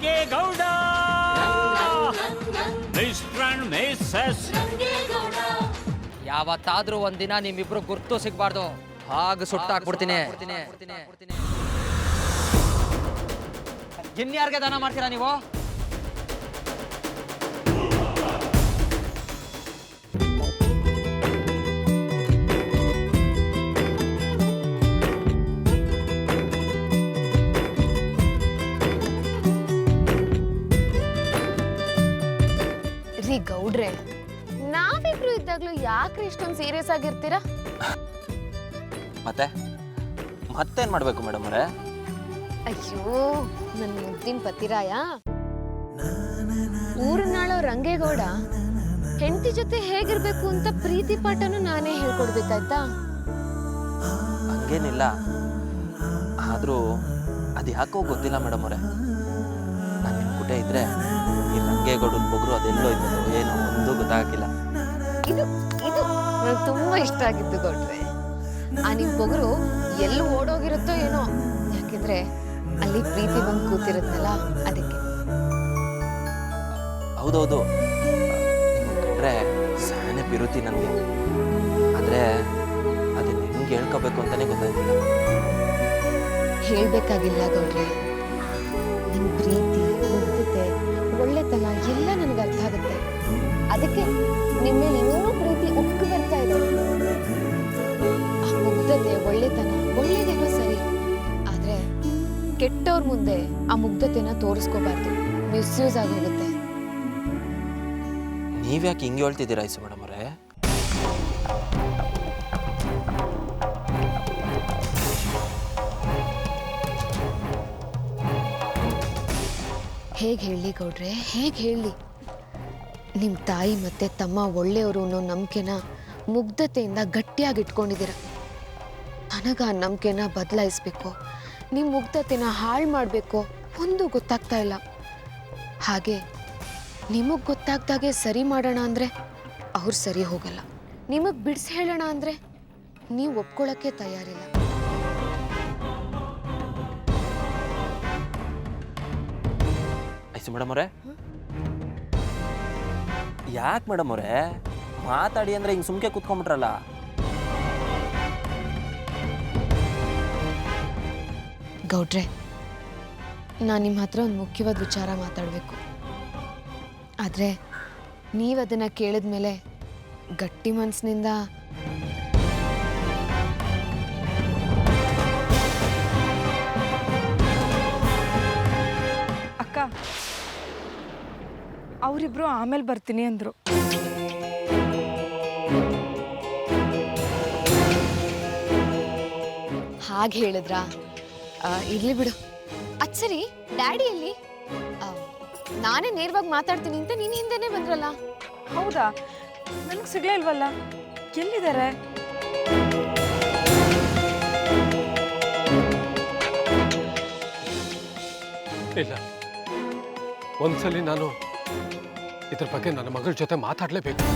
Rangegowda, mister and Mrs ಯಾವತ್ತಾದ್ರೂ ಒಂದಿನ ನಿಮ್ಮಿಬ್ರು ಗುರ್ತು ಸಿಗ್ಬಾರ್ದು, ಹಾಗೆ ಸುಟ್ಟಾಕ್ಬಿಡ್ತೀನಿ. ಇನ್ಯಾರಿಗೆ ದಾನ ಮಾಡ್ತೀರಾ ನೀವು? ರೀ ಗೌಡ್ರೆ, ನಾವಿಬ್ರು ಇದ್ದಾಗ್ಲೂ ಯಾಕ್ರಿ ಇಷ್ಟೊಂದು ಸೀರಿಯಸ್ ಆಗಿರ್ತೀರಾ? ಮತ್ತೇನ್ ಮಾಡ್ಬೇಕು ಮೇಡಮ್ ಅವರೇ? ಅಯ್ಯೋ ನನ್ನ ಮುದ್ದಿನ ಪತಿರಾಯ, ಊರನಾಳೋ ರಂಗೇಗೌಡ ಹೆಂಡತಿ ಜೊತೆ ಹೇಗಿರ್ಬೇಕು ಅಂತ ಪ್ರೀತಿ ಪಾಠನು ನಾನೇ ಹೇಳ್ಕೊಡ್ಬೇಕಾಯ್ತಾ? ಹಂಗೇನಿಲ್ಲ, ಆದ್ರೂ ಅದು ಯಾಕೋ ಗೊತ್ತಿಲ್ಲ ಮೇಡಮ್ ಅವರೇ. ನಾನು ನಿಮ್ಮ ಕುಟೆ ಇದ್ರೆ ಈ ರಂಗೇಗೌಡನ ಬೊಗರು ಅದೆಲ್ಲೋ ಇದ್ದೋ ಏನೋ ಒಂದು ಗೊತ್ತಾಗಿಲ್ಲ. ಇದು ಇದು ನನಗೆ ತುಂಬಾ ಇಷ್ಟ ಆಗಿದ್ದು ಗೌಡ್ರೆ. ಆ ನಿಮ್ ಬೊಗರು ಎಲ್ಲೂ ಓಡೋಗಿರುತ್ತೋ ಏನೋ, ಯಾಕೆಂದ್ರೆ ಅಲ್ಲಿ ಪ್ರೀತಿ ಬಂದು ಕೂತಿರುತ್ತಲ್ಲ ಅದಕ್ಕೆ. ಹೌದೌದು, ನಿಮಗೆ ಕಂಡ್ರೆ ಸಹನೆ ಬಿರುತಿ ನನಗೆ, ಆದರೆ ಅದನ್ನ ಹೆಂಗೆ ಹೇಳ್ಕೋಬೇಕು ಅಂತಾನೆ ಗೊತ್ತಾಯ್ತಿಲ್ಲ. ಹೇಳ್ಬೇಕಾಗಿಲ್ಲ ಗೌಡ್ರೆ, ನಿಮ್ ಪ್ರೀತಿ, ಮುಗ್ಧತೆ, ಒಳ್ಳೆತನ ಎಲ್ಲ ನನಗೆ ಅರ್ಥ ಆಗುತ್ತೆ. ಅದಕ್ಕೆ ನಿಮ್ಮೇಲೆ ಇನ್ನೂ ಪ್ರೀತಿ ಉಕ್ಕು ಬರ್ತಾ ಇದೆ. ಆ ಮುಗ್ಧತೆ, ಒಳ್ಳೆತನ ಒಳ್ಳೇದೇನೋ ಸರಿ, ಆದ್ರೆ ಕೆಟ್ಟವ್ರ ಮುಂದೆ ಆ ಮುಗ್ಧತೆನ ತೋರಿಸ್ಕೋಬಾರ್ದು, ಮಿಸ್ಯೂಸ್ ಆಗಿ ಹೋಗುತ್ತೆ. ನೀವ್ಯಾಕೆ ಹಿಂಗೆ ಹೇಳ್ತಿದ್ದೀರಾ ಐಸು ಮೇಡಮ್ ಅವರೇ? ಹೇಗೆ ಹೇಳಿ ಗೌಡ್ರೆ, ಹೇಗೆ ಹೇಳಿ? ನಿಮ್ಮ ತಾಯಿ ಮತ್ತೆ ತಮ್ಮ ಒಳ್ಳೆಯವರು ಅನ್ನೋ ನಂಬಿಕೆನ ಮುಗ್ಧತೆಯಿಂದ ಗಟ್ಟಿಯಾಗಿ ಇಟ್ಕೊಂಡಿದ್ದೀರ. ನನಗೆ ಆ ನಂಬಿಕೆನ ಬದಲಾಯಿಸ್ಬೇಕು, ನಿಮ್ಮ ಮುಗ್ಧತೆನ ಹಾಳು ಮಾಡಬೇಕು, ಒಂದು ಗೊತ್ತಾಗ್ತಾ ಇಲ್ಲ. ಹಾಗೆ ನಿಮಗೆ ಗೊತ್ತಾಗ್ದಾಗೆ ಸರಿ ಮಾಡೋಣ ಅಂದರೆ ಅವ್ರು ಸರಿ ಹೋಗಲ್ಲ, ನಿಮಗೆ ಬಿಡಿಸಿ ಹೇಳೋಣ ಅಂದರೆ ನೀವು ಒಪ್ಕೊಳ್ಳೋಕ್ಕೆ ತಯಾರಿಲ್ಲ. ಐಸು ಮೇಡಮ್ ಅವರೇ, ಯಾಕೆ ಮೇಡಮ್ ಅವರೇ ಮಾತಾಡಿ ಅಂದ್ರೆ ಹಿಂಗೆ ಸುಮ್ಕೆ ಕೂತ್ಕೊಂಡ್ಬಿಟ್ರಲ್ಲ? ಗೌಡ್ರೆ, ನಾನು ನಿಮ್ಮ ಹತ್ರ ಒಂದು ಮುಖ್ಯವಾದ ವಿಚಾರ ಮಾತಾಡಬೇಕು. ಆದರೆ ನೀವು ಅದನ್ನು ಕೇಳಿದ್ಮೇಲೆ ಗಟ್ಟಿ ಮನಸ್ಸಿನಿಂದ ಅಕ್ಕ, ಅವರಿಬ್ರು ಆಮೇಲೆ ಬರ್ತೀನಿ ಅಂದರು. ಹಾಗೆ ಹೇಳಿದ್ರಾ? ಇರ್ಲಿ ಬಿಡು. ಅದ್ ಸರಿ, ಡ್ಯಾಡಿಯಲ್ಲಿ ನಾನೇ ನೇರವಾಗಿ ಮಾತಾಡ್ತೀನಿ ಅಂತ ನೀನು ಹಿಂದೆನೇ ಬಂದ್ರಲ್ಲ? ಹೌದಾ? ನನಗೆ ಸಿಗ್ಲೇ ಇಲ್ವಲ್ಲ, ಎಲ್ಲಿದ್ದಾರೆ? ಇಲ್ಲ, ಒಂದ್ಸಲಿ ನಾನು ಇದ್ರ ಬಗ್ಗೆ ನನ್ನ ಮಗಳ ಜೊತೆ ಮಾತಾಡಲೇಬೇಕು,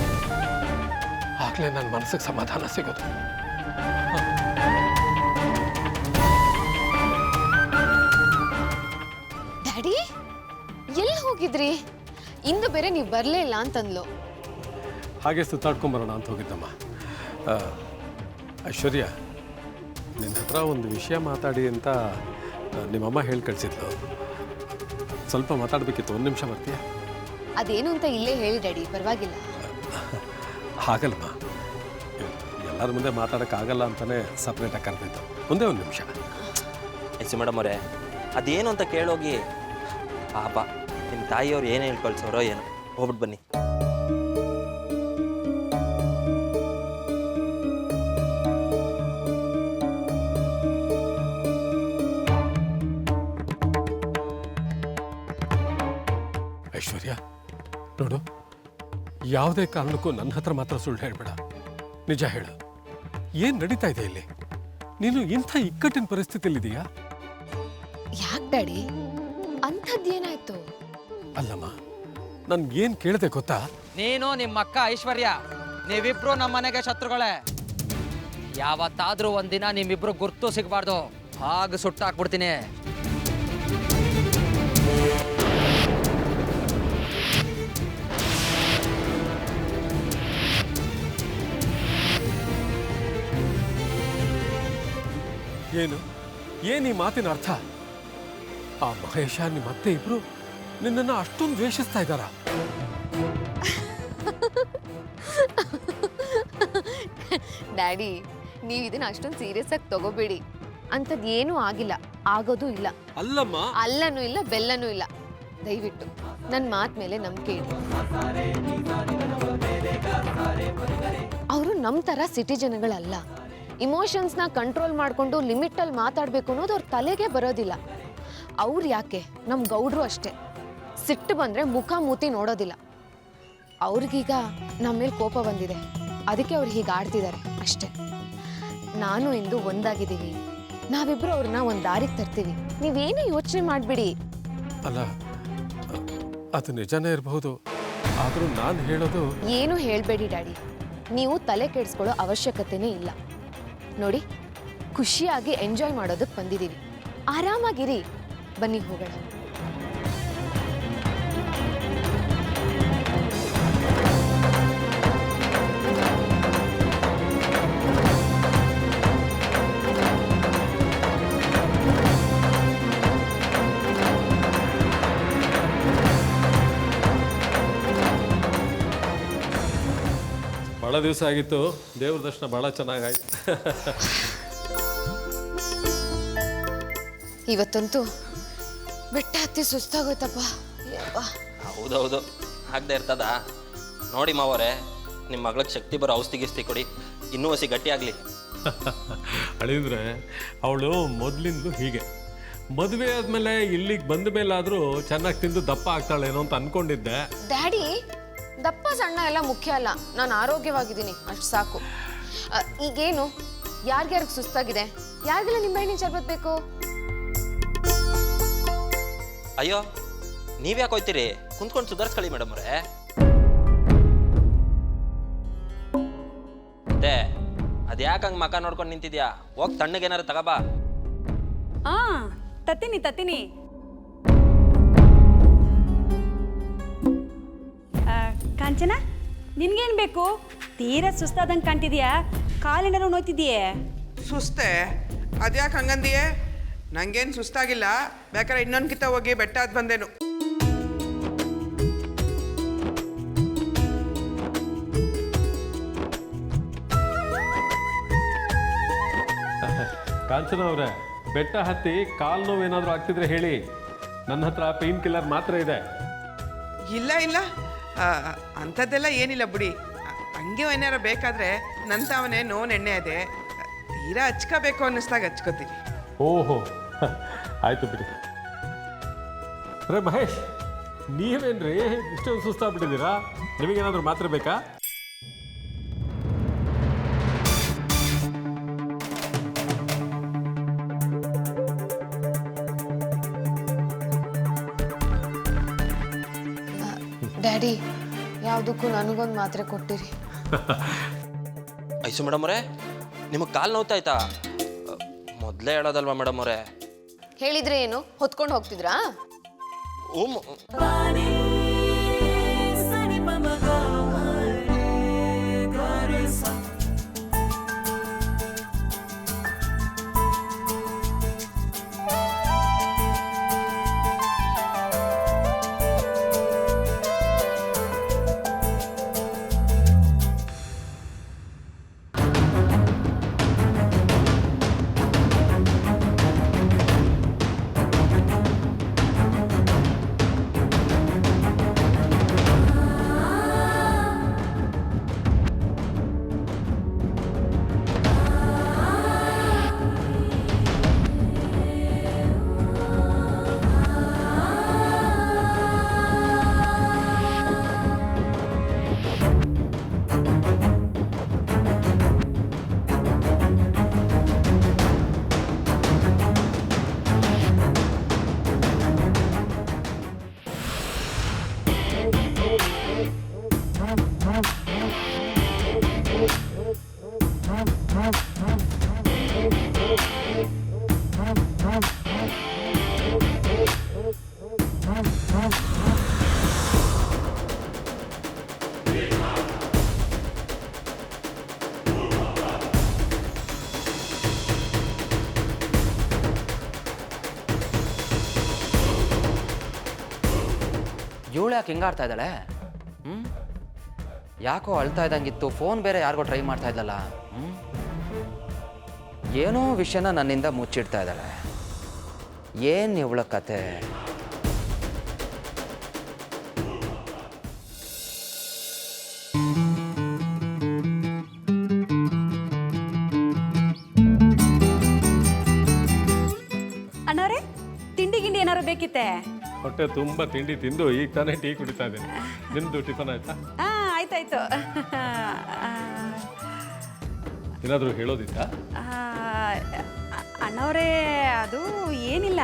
ಆಗ್ಲೇ ನನ್ನ ಮನಸ್ಸಿಗೆ ಸಮಾಧಾನ ಸಿಗೋದು. ಡ್ಯಾಡಿ ಎಲ್ಲಿ ಹೋಗಿದ್ರಿ? ಇಂದು ಬೇರೆ ನೀವು ಬರಲೇ ಇಲ್ಲ ಅಂತಂದ್ಲು. ಹಾಗೆ ಸುತ್ತಾಡ್ಕೊಂಬರೋಣ ಅಂತ ಹೋಗಿದ್ದಮ್ಮ. ಐಶ್ವರ್ಯ, ನಿನ್ನ ಹತ್ರ ಒಂದು ವಿಷಯ ಮಾತಾಡಿ ಅಂತ ನಿಮ್ಮಮ್ಮ ಹೇಳಿ ಕಳಿಸಿದ್ಲು. ಸ್ವಲ್ಪ ಮಾತಾಡಬೇಕಿತ್ತು, ಒಂದು ನಿಮಿಷ ಬರ್ತೀಯಾ? ಅದೇನು ಅಂತ ಇಲ್ಲೇ ಹೇಳಿ ಡ್ಯಾಡಿ, ಪರವಾಗಿಲ್ಲ. ಹಾಗಲ್ಲಮ್ಮ, ಎಲ್ಲರ ಮುಂದೆ ಮಾತಾಡೋಕ್ಕಾಗಲ್ಲ ಅಂತಲೇ ಸಪ್ರೇಟಾಗಿ ಕರೆದಿತ್ತು. ಒಂದೇ ಒಂದು ನಿಮಿಷ. ಐಸು ಮೇಡಮ್ ಅವರೇ, ಅದೇನು ಅಂತ ಕೇಳೋಗಿ. ಪಾಪ ನಿಮ್ಮ ತಾಯಿಯವ್ರು ಏನು ಹೇಳಿ ಕಳ್ಸೋರೋ ಏನೋ, ಹೋಗ್ಬಿಟ್ಟು ಬನ್ನಿ. ಐಶ್ವರ್ಯ ನೋಡು, ಯಾವುದೇ ಕಾರಣಕ್ಕೂ ನನ್ನ ಹತ್ರ ಮಾತ್ರ ಸುಳ್ಳು ಹೇಳ್ಬೇಡ, ನಿಜ ಹೇಳು. ಏನ್ ನಡೀತಾ ಇದೆ ಇಲ್ಲಿ? ನೀನು ಇಂಥ ಇಕ್ಕಟ್ಟಿನ ಪರಿಸ್ಥಿತಿಯಲ್ಲಿದೆಯಾ? ಯಾಕೆ ಡ್ಯಾಡಿ, ಅಂಥದ್ದೇನಾಯ್ತು? ಅಲ್ಲಮ್ಮ, ನನ್ ಏನ್ ಕೇಳಿದೆ ಗೊತ್ತಾ? ನೀನು ನಿಮ್ಮ ಅಕ್ಕ ಐಶ್ವರ್ಯ ನೀವಿಬ್ರು ನಮ್ಮ ಮನೆಗೆ ಶತ್ರುಗಳೇ. ಯಾವತ್ತಾದ್ರೂ ಒಂದಿನ ನಿಮ್ಮಿಬ್ರು ಗುರ್ತು ಸಿಗಬಾರ್ದು, ಹಾಗೆ ಸುಟ್ಟಾಕ್ಬಿಡ್ತೀನಿ. ಏನು ಈ ಮಾತಿನ ಅರ್ಥ? ಆ ಮಹೇಶ ನಿಮ್ಮತ್ತೆ ಇಬ್ರು ನಿನ್ನನ್ನು ಅಷ್ಟೊಂದು ದ್ವೇಷಿಸ್ತಾ ಇದ್ದಾರಾ? ಡ್ಯಾಡಿ, ನೀವು ಇದನ್ನ ಅಷ್ಟೊಂದು ಸೀರಿಯಸ್ ಆಗಿ ತಗೋಬೇಡಿ. ಅಂಥದ್ದು ಏನೂ ಆಗಿಲ್ಲ, ಆಗೋದು ಇಲ್ಲ. ಅಲ್ಲಮ್ಮ, ಅಲ್ಲನೂ ಇಲ್ಲ, ಬೆಲ್ಲನೂ ಇಲ್ಲ. ದಯವಿಟ್ಟು ನನ್ನ ಮಾತು ಮೇಲೆ ನಂಬಿಕೆ ಇಡಿ. ಅವರು ನಮ್ಮ ಥರ ಸಿಟಿ ಜನಗಳಲ್ಲ. ಇಮೋಷನ್ಸ್ನ ಕಂಟ್ರೋಲ್ ಮಾಡಿಕೊಂಡು ಲಿಮಿಟಲ್ಲಿ ಮಾತಾಡಬೇಕು ಅನ್ನೋದು ಅವ್ರ ತಲೆಗೆ ಬರೋದಿಲ್ಲ. ಅವ್ರು ಯಾಕೆ, ನಮ್ಮ ಗೌಡ್ರು ಅಷ್ಟೇ. ಸಿಟ್ಟು ಬಂದರೆ ಮುಖ ಮೂತಿ ನೋಡೋದಿಲ್ಲ. ಅವ್ರಿಗೀಗ ನಮ್ಮ ಮೇಲೆ ಕೋಪ ಬಂದಿದೆ, ಅದಕ್ಕೆ ಅವ್ರು ಹೀಗೆ ಆಡ್ತಿದ್ದಾರೆ ಅಷ್ಟೇ. ನಾನು ಇಂದು ಒಂದಾಗಿದ್ದೀವಿ. ನಾವಿಬ್ರು ಅವ್ರನ್ನ ಒಂದು ದಾರಿಗೆ ತರ್ತೀವಿ. ನೀವೇನು ಯೋಚನೆ ಮಾಡಬೇಡಿ. ಅಲ್ಲ, ಅದು ನಿಜನೇ ಇರಬಹುದು. ಆದರೂ ನಾನು ಹೇಳೋದು... ಏನು ಹೇಳಬೇಡಿ ಡ್ಯಾಡಿ. ನೀವು ತಲೆ ಕೆಡಿಸ್ಕೊಳ್ಳೋ ಅವಶ್ಯಕತೆನೇ ಇಲ್ಲ. ನೋಡಿ, ಖುಷಿಯಾಗಿ ಎಂಜಾಯ್ ಮಾಡೋದಕ್ಕೆ ಬಂದಿದ್ದೀವಿ. ಆರಾಮಾಗಿರಿ. ಬನ್ನಿ ಹೋಗೋಣ. ಭಾಳ ದಿವಸ ಆಗಿತ್ತು, ದೇವ್ರ ದರ್ಶನ ಭಾಳ ಚೆನ್ನಾಗಾಯ್ತು. ಇವತ್ತಂತೂ ಬೆಟ್ಟ ಹತ್ತಿ ಸುಸ್ತಾಗೋಯ್ತಪ್ಪ. ಹೌದೌದು, ಆಗದೆ ಇರ್ತದ. ನೋಡಿ ಮಾವರೇ, ನಿಮ್ಮ ಮಗಳಿಗೆ ಶಕ್ತಿ ಬರೋ ಔಷಧಿ ಗಿಸ್ತಿ ಕೊಡಿ, ಇನ್ನೂ ಹಸಿ ಗಟ್ಟಿ ಆಗಲಿ. ಅಳಿದ್ರೆ ಅವಳು ಮೊದಲಿಂದಲೂ ಹೀಗೆ. ಮದುವೆ ಆದಮೇಲೆ ಇಲ್ಲಿಗೆ ಬಂದ ಮೇಲಾದರೂ ಚೆನ್ನಾಗಿ ತಿಂದು ದಪ್ಪ ಆಗ್ತಾಳೇನೋ ಅಂತ ಅಂದ್ಕೊಂಡಿದ್ದೆ. ಡ್ಯಾಡಿ, ದಪ್ಪ ಸಣ್ಣ ಎಲ್ಲ ಮುಖ್ಯ ಅಲ್ಲ. ನಾನು ಆರೋಗ್ಯವಾಗಿದ್ದೀನಿ, ಅಷ್ಟು ಸಾಕು. ಈಗೇನು, ಯಾರ್ಯಾರಿಗೆ ಸುಸ್ತಾಗಿದೆ, ಯಾರಿಗೆಲ್ಲ ನಿಂಬೆಹಣ್ಣಿನ ಶರ್ಬತ್ ಬೇಕು? ಅಯ್ಯೋ, ನೀವ್ಯಾಕೆ ಹೋಯ್ತೀರಿ? ಕುಂತ್ಕೊಂಡು ಸುಧಾರಿಸ್ಕೊಳ್ಳಿ ಮೇಡಮ್ ಅವರೇ. ಮತ್ತೆ ಅದ್ಯಾಕೆ ಹಂಗೆ ಮಕ ನೋಡ್ಕೊಂಡು ನಿಂತಿದ್ಯಾ? ಹೋಗಿ ತಣ್ಣಗೇನಾರು ತಗೋಬಾ. ತತ್ತೀನಿ. ಕಾಂಚನ, ನಿನ್ಗೇನು ಬೇಕು? ತೀರಾ ಸುಸ್ತಾದಂಗೆ ಕಾಣ್ತಿದ್ಯಾ, ಕಾಲಿನಾರು ನೋಯ್ತಿದ್ಯೆ. ಸುಸ್ತೆ? ಅದ್ಯಾಕೆ ಹಂಗಂದಿಯೇ? ನಂಗೇನು ಸುಸ್ತಾಗಿಲ್ಲ. ಬೇಕಾದ್ರೆ ಇನ್ನೊಂದು ಕಿತ್ತ ಹೋಗಿ ಬೆಟ್ಟ ಹತ್ತಿ ಬಂದೇನು. ಕಾಂಚನ ಅವರೇ, ಬೆಟ್ಟ ಹತ್ತಿ ಕಾಲು ನೋವು ಏನಾದರೂ ಆಗ್ತಿದ್ರೆ ಹೇಳಿ, ನನ್ನ ಹತ್ರ ಪೇನ್ ಕಿಲ್ಲರ್ ಮಾತ್ರ ಇದೆ. ಇಲ್ಲ, ಅಂಥದ್ದೆಲ್ಲ ಏನಿಲ್ಲ ಬಿಡಿ. ಹಂಗೆ ಏನಾರ ಬೇಕಾದರೆ ನನ್ನ ತಾವನೇ ನೋನೆಣ್ಣೆ ಅದೇ. ತೀರಾ ಹಚ್ಕೋಬೇಕು ಅನ್ನಿಸ್ದಾಗ ಹಚ್ಕೋತೀನಿ. ಓಹೋ, ಆಯ್ತು ಬಿಡಿ. ರೇ ಮಹೇಶ್, ನೀವೇನ್ರಿ ಇಷ್ಟೊಂದು ಸುಸ್ತಾಗ್ಬಿಟ್ಟಿದ್ದೀರಾ? ನಿಮಗೇನಾದರೂ ಮಾತ್ರ ಬೇಕಾ? ಡ್ಯಾಡಿ, ಯಾವುದಕ್ಕೂ ನನಗೊಂದು ಮಾತ್ರೆ ಕೊಟ್ಟಿರಿ. ಐಸು ಮೇಡಮ್ ಅವರೇ, ನಿಮಗೆ ಕಾಲು ನೋವ್ತಾಯ್ತಾ? ಮೊದಲೇ ಹೇಳೋದಲ್ವಾ ಮೇಡಮ್ ಅವರೇ? ಹೇಳಿದ್ರೆ ಏನು, ಹೊತ್ಕೊಂಡು ಹೋಗ್ತಿದ್ರಾ? ಇವಳು ಯಾಕೆ ಹಿಂಗಾಡ್ತಾ ಇದ್ದಾಳೆ? ಯಾಕೋ ಅಳ್ತಾ ಇದ್ದಂಗಿತ್ತು. ಫೋನ್ ಬೇರೆ ಯಾರಿಗೋ ಟ್ರೈ ಮಾಡ್ತಾ ಇದ್ದಲ್ಲ. ಏನೋ ವಿಷಯನ ನನ್ನಿಂದ ಮುಚ್ಚಿಡ್ತಾ ಇದ್ದಾಳೆ. ಏನು ಇವಳ ಕತೆ? ಅಣ್ಣವ್ರೆ, ತಿಂಡಿ ಗಿಂಡಿ ಏನಾರು ಬೇಕಿತ್ತೆ? ಹೊಟ್ಟೆ ತುಂಬ ತಿಂಡಿ ತಿಂದು ಈಗ ತಾನೇ ಟೀ ಕುಡಿತಾ ಇದ್ದೀನಿ. ನಿಮ್ಮದು ಟಿಫನ್ ಆಯ್ತಾ? ಆಯ್ತಾಯ್ತು. ಏನಾದರೂ ಹೇಳೋದಿತ್ತಾ? ಅಣ್ಣವ್ರೆ, ಅದು ಏನಿಲ್ಲ.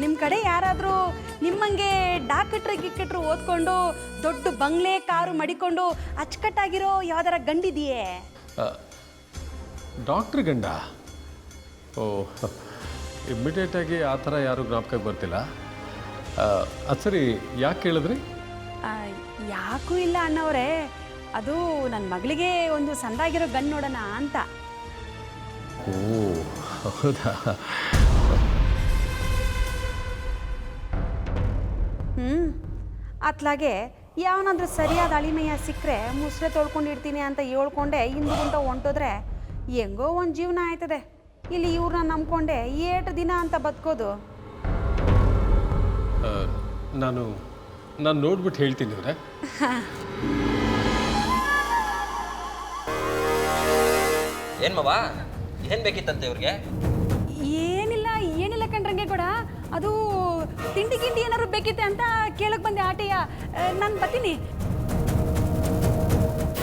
ನಿಮ್ಮ ಕಡೆ ಯಾರಾದರೂ ನಿಮ್ಮಂಗೆ ಗಿಕ್ಕಟ್ರು ಓದ್ಕೊಂಡು ದೊಡ್ಡ ಬಂಗ್ಲೆ ಕಾರು ಮಡಿಕೊಂಡು ಅಚ್ಚುಕಟ್ಟಾಗಿರೋ ಯಾವ್ದಾರ ಗಂಡಿದೆಯೇ? ಡಾಕ್ಟ್ರ್ ಗಂಡ? ಓ, ಇಮ್ಮಿಡಿಯೇಟಾಗಿ ಆ ಥರ ಯಾರೂ ಜ್ಞಾಪಕಕ್ಕೆ ಬರ್ತಿಲ್ಲ. ಅದು ಸರಿ, ಯಾಕೆ ಕೇಳಿದ್ರಿ? ಯಾಕೂ ಇಲ್ಲ ಅಣ್ಣವ್ರೆ, ಅದು ನನ್ನ ಮಗಳಿಗೆ ಒಂದು ಸಂದಾಗಿರೋ ಗಂಡು ನೋಡೋಣ ಅಂತ. ಓ ಹೌದಾ? ಅತ್ಲಾಗೆ ಯಾವನಾದ್ರೂ ಸರಿಯಾದ ಅಳಿಮೆಯ ಸಿಕ್ಕರೆ ಮುಸ್ರೆ ತೊಳ್ಕೊಂಡಿರ್ತೀನಿ ಅಂತ ಹೇಳ್ಕೊಂಡೆ ಹಿಂದುಗುಂಟ ಹೊಂಟೋದ್ರೆ ಹೆಂಗೋ ಒಂದು ಜೀವನ ಆಯ್ತದೆ. ಇಲ್ಲಿ ಇವ್ರನ್ನ ನಂಬ್ಕೊಂಡೆ ಏಟು ದಿನ ಅಂತ ಬದುಕೋದು. ನಾನು ನೋಡ್ಬಿಟ್ಟು ಹೇಳ್ತೀನಿ ಅವರೇ. ಏನು ಮಾವ, ಏನು ಬೇಕಿತ್ತಂತೆ ಇವ್ರಿಗೆ? ಏನಿಲ್ಲ ಕಣ್ರಂಗೆ ಕೂಡ, ಅದು ತಿಂಡಿ ಗಿಂಡಿ ಏನಾದ್ರು ಬೇಕಿತ್ತೆ ಅಂತ ಕೇಳಕ್ ಬಂದೆ ಆಟೆಯ. ನಾನು ಬರ್ತೀನಿ.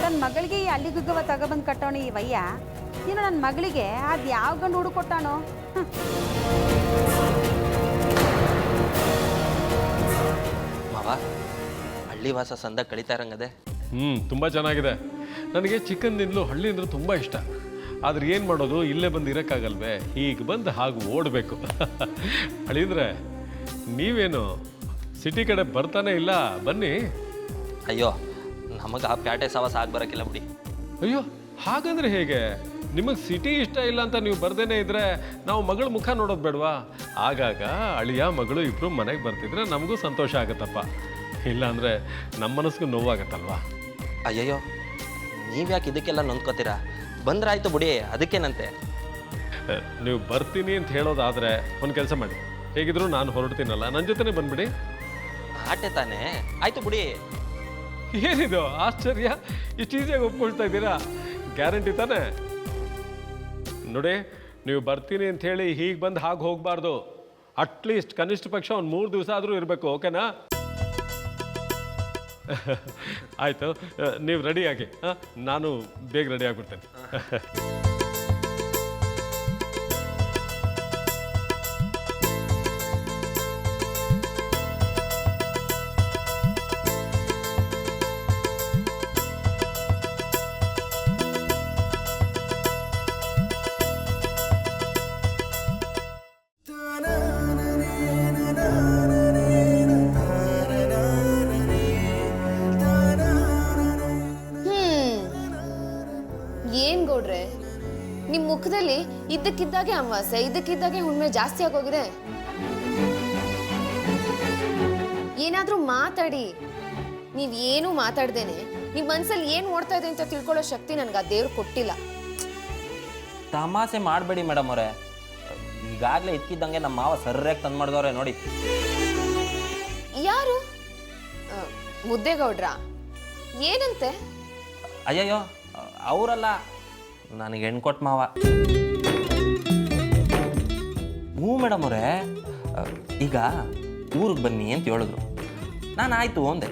ನನ್ನ ಮಗಳಿಗೆ ಈ ಅಲ್ಲಿಗುಗ್ಗವ ತಗೊಬಂದು ಕಟ್ಟೋಣ ಈ ವಯ್ಯ. ಏನೋ ನನ್ನ ಮಗಳಿಗೆ ಅದು ಯಾವ ಗಂಡು ಹುಡುಗ ಕೊಟ್ಟಾನೋ. ಮಾವ, ಹಳ್ಳಿ ವಾಸ ಸಂದ ಕಳೀತಾ ಇರಂಗದೆ. ತುಂಬ ಚೆನ್ನಾಗಿದೆ. ನನಗೆ ಚಿಕ್ಕಂದಿಂದಲೂ ಹಳ್ಳಿ ಅಂದರೆ ತುಂಬ ಇಷ್ಟ. ಆದ್ರೆ ಏನು ಮಾಡೋದು, ಇಲ್ಲೇ ಬಂದು ಇರೋಕ್ಕಾಗಲ್ವೇ? ಹೀಗೆ ಬಂದು ಹಾಗೆ ಓಡಬೇಕು. ಅಳಿದ್ರೆ ನೀವೇನು ಸಿಟಿ ಕಡೆ ಬರ್ತಾನೆ ಇಲ್ಲ? ಬನ್ನಿ. ಅಯ್ಯೋ, ನಮಗೆ ಆ ಪ್ಯಾಟೆ ಸವಾಸ ಆಗಿ ಬರೋಕ್ಕಿಲ್ಲ ಬಿಡಿ. ಅಯ್ಯೋ, ಹಾಗಂದ್ರೆ ಹೇಗೆ? ನಿಮಗೆ ಸಿಟಿ ಇಷ್ಟ ಇಲ್ಲ ಅಂತ ನೀವು ಬರ್ದೇನೆ ಇದ್ರೆ ನಾವು ಮಗಳ ಮುಖ ನೋಡೋದು ಬೇಡವಾ? ಆಗಾಗ ಅಳಿಯ ಮಗಳು ಇಬ್ಬರು ಮನೆಗೆ ಬರ್ತಿದ್ರೆ ನಮಗೂ ಸಂತೋಷ ಆಗುತ್ತಪ್ಪ. ಇಲ್ಲಾಂದರೆ ನಮ್ಮ ಮನಸ್ಸಿಗೂ ನೋವಾಗತ್ತಲ್ವಾ? ಅಯ್ಯಯ್ಯೋ, ನೀವ್ಯಾಕೆ ಇದಕ್ಕೆಲ್ಲ ನೊಂದ್ಕೋತೀರಾ? ಬಂದ್ರಾಯ್ತು ಬಿಡಿ, ಅದಕ್ಕೇನಂತೆ. ನೀವು ಬರ್ತೀನಿ ಅಂತ ಹೇಳೋದಾದರೆ ಒಂದು ಕೆಲಸ ಮಾಡಿ, ಹೇಗಿದ್ರು ನಾನು ಹೊರಡ್ತೀನಲ್ಲ, ನನ್ನ ಜೊತೆನೇ ಬಂದ್ಬಿಡಿ. ಆಟೆ ತಾನೇ, ಆಯ್ತು ಬಿಡಿ. ಏನಿದು ಆಶ್ಚರ್ಯ? ಇಷ್ಟು ಈಸಿಯಾಗಿ ಒಪ್ಕೊಳ್ತಾ ಇದ್ದೀರಾ? ಗ್ಯಾರಂಟಿ ತಾನೇ? ನೋಡಿ, ನೀವು ಬರ್ತೀನಿ ಅಂತ ಹೇಳಿ ಹೀಗೆ ಬಂದು ಹಾಗೆ ಹೋಗಬಾರ್ದು. ಅಟ್ಲೀಸ್ಟ್ ಕನಿಷ್ಠ ಪಕ್ಷ ಒಂದು 3 ದಿವಸ ಆದರೂ ಇರಬೇಕು. ಓಕೆನಾ? ಆಯಿತು, ನೀವು ರೆಡಿಯಾಗಿ. ನಾನು ಬೇಗ ರೆಡಿ ಆಗಿಬಿಡ್ತೇನೆ. ಏನ್ ಗೌಡ್ರೆ, ನಿಮ್ ಮುಖದಲ್ಲಿ ಇದ್ದಕ್ಕಿದ್ದಾಗೆ ಅಮಾವಾಸ್ಯೆ, ಇದ್ದಕ್ಕಿದ್ದಾಗೆ ಹುಣ್ಮೆ ಜಾಸ್ತಿ ಆಗೋಗಿದೆ. ಏನಾದ್ರೂ ಮಾತಾಡಿ. ನೀವ್ ಏನು ಮಾತಾಡ್ದೇನೆ ನಿಮ್ ಮನ್ಸಲ್ಲಿ ಏನ್ ಓಡ್ತಾ ಇದೆ ಅಂತ ತಿಳ್ಕೊಳ್ಳೋ ಶಕ್ತಿ ನನ್ಗೆ ಆ ದೇವ್ರು ಕೊಟ್ಟಿಲ್ಲ. ತಮಾಷೆ ಮಾಡಬೇಡಿ ಮೇಡಮ್ ಅವರೇ. ಈಗಾಗಲೇ ಇದ್ಕಿದ್ದಂಗೆ ನಮ್ಮ ಮಾವ ಸರ್ಯಾಗಿ ತಂದು ಮಾಡಿದವ್ರೆ ನೋಡಿ. ಯಾರು? ಮುದ್ದೇಗೌಡ್ರ? ಏನಂತೆ? ಅಯ್ಯಯ್ಯೋ, ಅವರಲ್ಲ, ನನಗೆ ಹೆಣ್ಣು ಕೊಟ್ಟು ಮಾವ. ಹ್ಞೂ ಮೇಡಮ್ ಅವರೇ, ಈಗ ಊರಿಗೆ ಬನ್ನಿ ಅಂತ ಹೇಳಿದ್ರು. ನಾನು ಆಯಿತು ಅಂದೆ.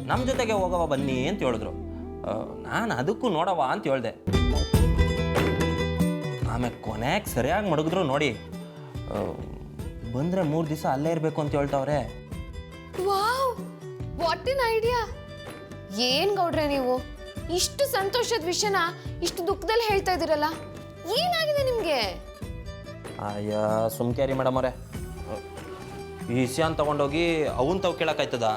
ನಮ್ಮ ಜೊತೆಗೆ ಹೋಗವ ಬನ್ನಿ ಅಂತ ಹೇಳಿದ್ರು. ನಾನು ಅದಕ್ಕೂ ನೋಡವ ಅಂತ ಹೇಳ್ದೆ. ಆಮೇಲೆ ಕೊನೆಗೆ ಸರಿಯಾಗಿ ಮಡಗಿದ್ರು ನೋಡಿ. ಬಂದರೆ 3 ದಿವಸ ಅಲ್ಲೇ ಇರಬೇಕು ಅಂತ ಹೇಳ್ತಾವ್ರೆ. Wow, what an idea! ಏನ್ ಗೌಡ್ರೆ ನೀವು ಇಷ್ಟು ಸಂತೋಷದ ವಿಷಯನ ಇಷ್ಟು ದುಃಖದಲ್ಲಿ ಹೇಳ್ತಾ ಇದ್ದೀರಲ್ಲ, ಏನಾಗಿದೆ ನಿಮ್ಗೆ? ಅಯ್ಯ, ಸುಮ್ಕೇರಿ ಮೇಡಮ್ ಅವರೇ. ಈ ವಿಷಯನ ತಗೊಂಡೋಗಿ ಅವನ್ ತಾವು ಕೇಳಕ್ಕಾಯ್ತದ?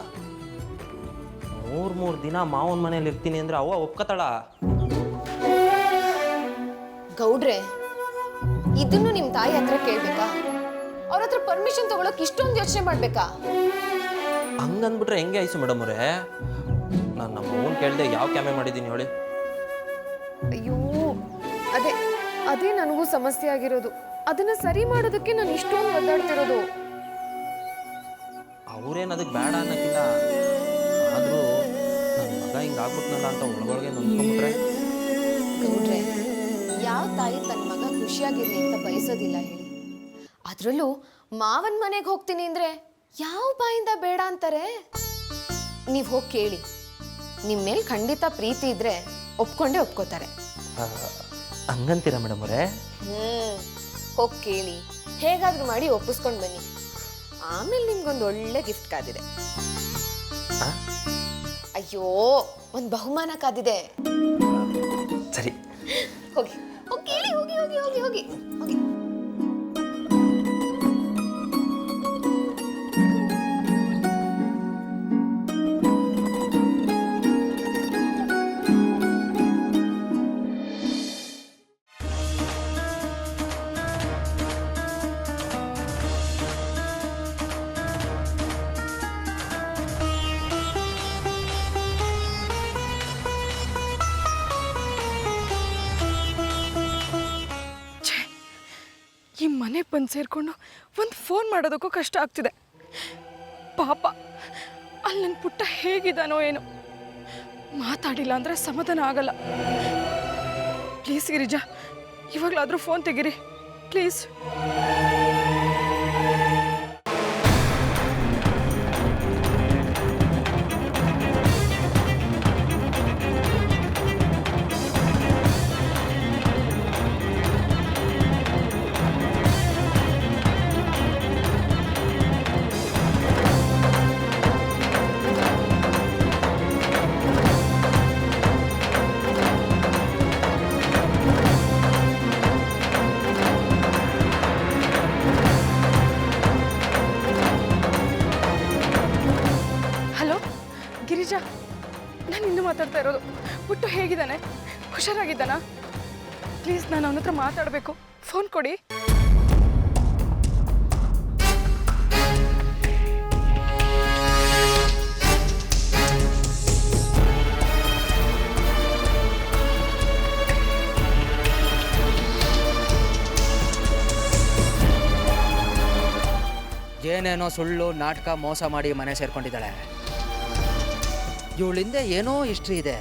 3 ದಿನ ಮಾವನ ಮನೇಲಿ ಇರ್ತೀನಿ ಅಂದ್ರೆ ಅವ್ವ ಒಪ್ಕತಾಳ? ಗೌಡ್ರೆ, ಇದನ್ನು ನಿಮ್ ತಾಯಿ ಹತ್ರ ಕೇಳ್ಬೇಕಾ? ಅವ್ರ ಹತ್ರ ಪರ್ಮಿಷನ್ ತಗೊಳಕ್ ಇಷ್ಟೊಂದು ಯೋಚನೆ ಮಾಡ್ಬೇಕಾ? ಹಂಗಂದ್ಬಿಟ್ರೆ ಹೆಂಗೆ ಐಸು ಮೇಡಮ್ ಅವರೇ? ನಾನು ನಮ್ಮ ಅವ್ವನ್ ಕೇಳ್ದೆ ಯಾವ ಕ್ಯಾಮೆ ಮಾಡಿದ್ದೀನಿ ಹೇಳಿ. ಅಯ್ಯೋ ಅದೇ ಅದೇ ನನಗೂ ಸಮಸ್ಯೆ ಆಗಿರೋದು. ಅದನ್ನ ಸರಿ ಮಾಡೋದಕ್ಕೆ ನಾನು ಇಷ್ಟೊಂದು ಒದ್ದಾಡ್ತಿರೋದು. ಅವ್ರೇನು ಅದಕ್ಕೆ ಬೇಡ ಅನ್ನೋಕ್ಕಿಲ್ಲ, ಆದರೂ ನನ್ನ ಮಗ ಹಿಂಗಾಗ್ಬಿಟ್ನಲ್ಲ ಅಂತ ಒಳಗೊಳಗೆ ನೊಂದ್ಕೊಂಡ್ಬಿಟ್ರೆ. ಗೌಡ್ರೆ, ಯಾವ ತಾಯಿ ತನ್ನ ಮಗ ಖುಷಿಯಾಗಿರ್ಲಿ ಅಂತ ಬಯಸೋದಿಲ್ಲ ಹೇಳಿ? ಅದರಲ್ಲೂ ಮಾವನ ಮನೆಗೆ ಹೋಗ್ತೀನಿ ಅಂದ್ರೆ ಯಾವ ಬಾಯಿಂದ ಬೇಡ ಅಂತಾರೆ? ನೀವು ಹೋಗಿ ಕೇಳಿ, ನಿಮ್ಮ ಮೇಲೆ ಖಂಡಿತ ಪ್ರೀತಿ ಇದ್ರೆ ಒಪ್ಕೊಂಡೇ ಒಪ್ಕೋತಾರೆ. ಹಂಗಂತೀರಾ ಮೇಡಮ್ ಅವರೇ? ಹೋಗಿ ಕೇಳಿ, ಹೇಗಾದ್ರೂ ಮಾಡಿ ಒಪ್ಪಿಸ್ಕೊಂಡು ಬನ್ನಿ. ಆಮೇಲೆ ನಿಮ್ಗೊಂದು ಒಳ್ಳೆ ಗಿಫ್ಟ್ ಕಾದಿದೆ. ಅಯ್ಯೋ, ಒಂದು ಬಹುಮಾನ ಕಾದಿದೆ. ಸರಿ, ಹೋಗಿ ಹೋಗಿ ಕೇಳಿ, ಹೋಗಿ ಹೋಗಿ ಹೋಗಿ ಹೋಗಿ ಹೋಗಿ. ಈ ಮನೆಗೆ ಬಂದು ಸೇರಿಕೊಂಡು ಒಂದು ಫೋನ್ ಮಾಡೋದಕ್ಕೂ ಕಷ್ಟ ಆಗ್ತಿದೆ. ಪಾಪ ಅಲ್ಲಿ ನನ್ನ ಪುಟ್ಟ ಹೇಗಿದ್ದಾನೋ ಏನೋ. ಮಾತಾಡಿಲ್ಲ ಅಂದರೆ ಸಮಾಧಾನ ಆಗಲ್ಲ. ಪ್ಲೀಸ್ ಗಿರಿಜಾ, ಇವಾಗಲಾದರೂ ಫೋನ್ ತೆಗೀರಿ ಪ್ಲೀಸ್. ಗಿರಿಜಾ, ನಾನು ಇನ್ನೂ ಮಾತಾಡ್ತಾ ಇರೋದು. ಪುಟ್ಟು ಹೇಗಿದ್ದಾನೆ? ಹುಷಾರಾಗಿದ್ದಾನಾ? ಪ್ಲೀಸ್, ನಾನು ಅವನ ಹತ್ರ ಮಾತಾಡಬೇಕು. ಫೋನ್ ಕೊಡಿ. ಏನೇನೋ ಸುಳ್ಳು ನಾಟಕ ಮೋಸ ಮಾಡಿ ಮನೆ ಸೇರ್ಕೊಂಡಿದ್ದಾಳೆ. ಇವಳಿಂದ ಏನೋ ಹಿಸ್ಟ್ರಿ ಇದೆ.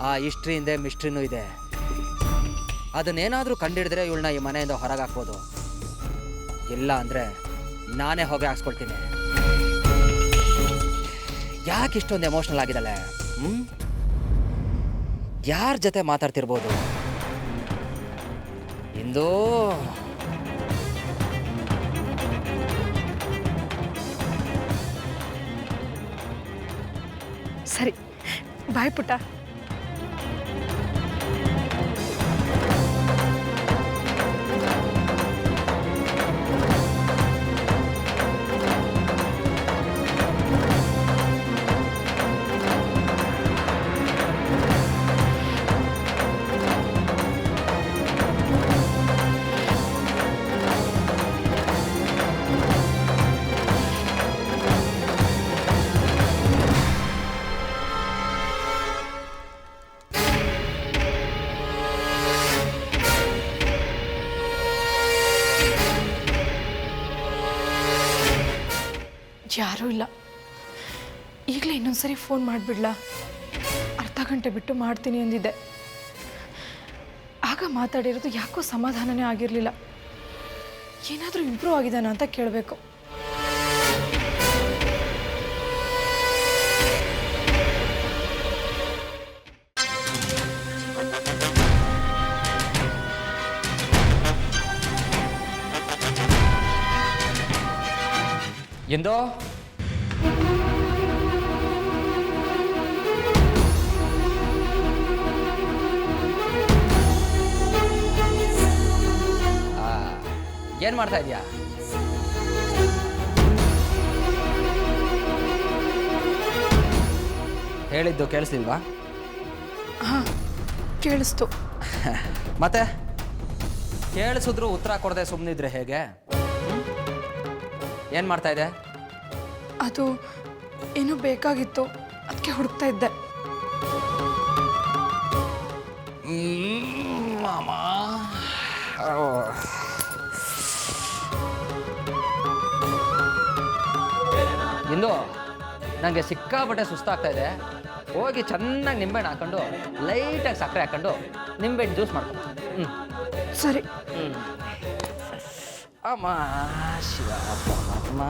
ಆ ಹಿಸ್ಟ್ರಿ ಹಿಂದೆ ಮಿಸ್ಟ್ರಿನೂ ಇದೆ. ಅದನ್ನೇನಾದರೂ ಕಂಡಿಡಿದ್ರೆ ಇವಳನ್ನ ಈ ಮನೆಯಿಂದ ಹೊರಗೆ ಹಾಕ್ಬೋದು. ಇಲ್ಲ ಅಂದರೆ ನಾನೇ ಹೊಗೆ ಹಾಕ್ಸ್ಕೊಳ್ತೀನಿ. ಯಾಕೆ ಇಷ್ಟೊಂದು ಎಮೋಷ್ನಲ್ ಆಗಿದ್ದಾಳೆ? ಯಾರ ಜೊತೆ ಮಾತಾಡ್ತಿರ್ಬೋದು? ಇಂದು ಸರಿ, ಬಾಯ್ ಪುಟ್ಟ. ಯಾರೂ ಇಲ್ಲ. ಈಗಲೇ ಇನ್ನೊಂದ್ಸರಿ ಫೋನ್ ಮಾಡಿಬಿಡ್ಲಾ? ಅರ್ಧ ಗಂಟೆ ಬಿಟ್ಟು ಮಾಡ್ತೀನಿ ಅಂದಿದ್ದೆ. ಆಗ ಮಾತಾಡಿರೋದು ಯಾಕೋ ಸಮಾಧಾನನೇ ಆಗಿರಲಿಲ್ಲ. ಏನಾದರೂ ಇಂಪ್ರೂವ್ ಆಗಿದ್ದಾನ ಅಂತ ಕೇಳಬೇಕು. ಎಂದೋ ಏನು ಮಾಡ್ತಾ ಇದೀಯಾ? ಹೇಳಿದ್ದು ಕೇಳಿಸ್ಲಿಲ್ವಾ? ಹಾಂ, ಕೇಳಿಸ್ತು. ಮತ್ತೆ ಕೇಳಿಸಿದ್ರು ಉತ್ತರ ಕೊಡದೆ ಸುಮ್ಮನಿದ್ರೆ ಹೇಗೆ? ಏನು ಮಾಡ್ತಾ ಇದೆ? ಅದು ಏನೋ ಬೇಕಾಗಿತ್ತು, ಅದಕ್ಕೆ ಹುಡುಕ್ತಾ ಇದ್ದೆ. ಇಂದು ನನಗೆ ಸಿಕ್ಕಾಪಟ್ಟೆ ಸುಸ್ತಾಗ್ತಾ ಇದೆ. ಹೋಗಿ ಚೆನ್ನಾಗಿ ನಿಂಬೆಹಣ್ಣು ಹಾಕೊಂಡು ಲೈಟಾಗಿ ಸಕ್ಕರೆ ಹಾಕೊಂಡು ನಿಂಬೆಹಣ್ಣು ಜ್ಯೂಸ್ ಮಾಡ್ಕೊ. ಸರಿ. ಅಮ್ಮ ಶಿವ ಪರಮಾತ್ಮ.